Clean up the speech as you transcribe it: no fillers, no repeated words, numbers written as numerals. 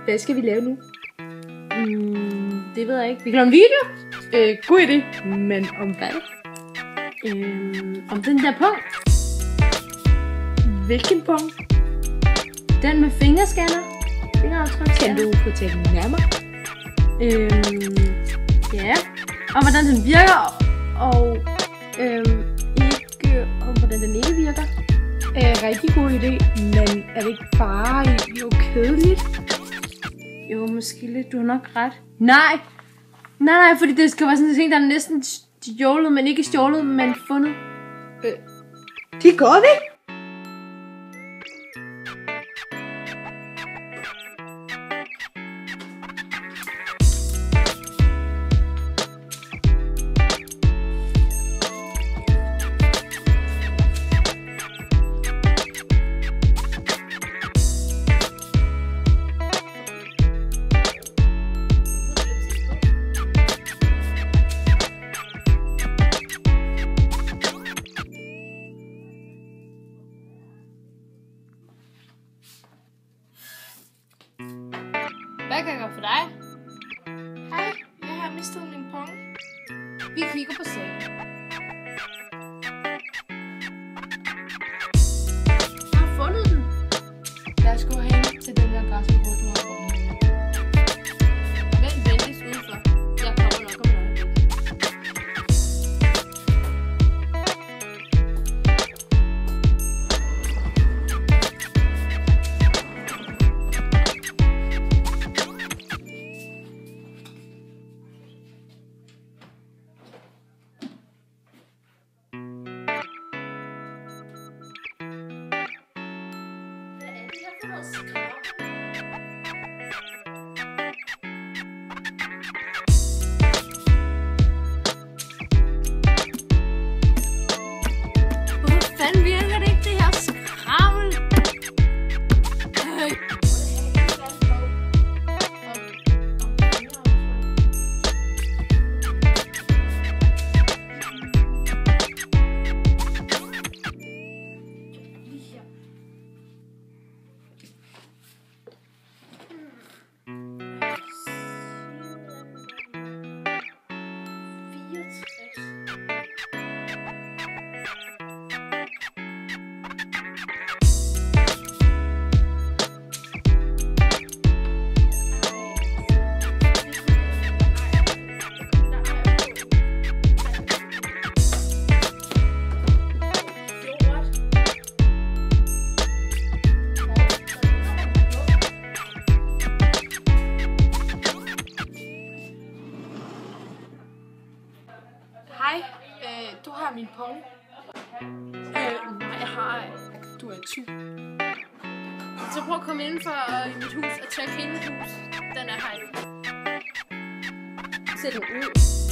Hvad skal vi lave nu? Det ved jeg ikke. Vi kan lave en video. God idé. Men om hvad? Om den der punkt. Hvilken punkt? Den med fingerscanner. Fingeraftryk. Kan du fortælle nærmere? Ja. Og hvordan den virker. Og ikke om hvordan den ikke virker. Rigtig god idé. Men er det ikke bare jo kedeligt? Jo, måske lidt. Du har nok ret. Nej, fordi det skal være sådan en ting, der er næsten stjålet, men ikke stjålet, men fundet. Det går det. Hvad kan jeg gøre for dig? Hej, jeg har mistet min pung. Vi kigger på sagen. Jeg har fundet den. Lad os gå hen til den adresse, hvor du har fundet den. Vent venligst udenfor. Jeg kommer nok om noget. Hvorfor fanden virker det ikke, det her skrammel? Hej, du har min pung. Nej, jeg har. Du er tyv. Så prøv at komme indenfor i mit hus og tjekke hele mit hus. Den er her ikke. Sæt den ud.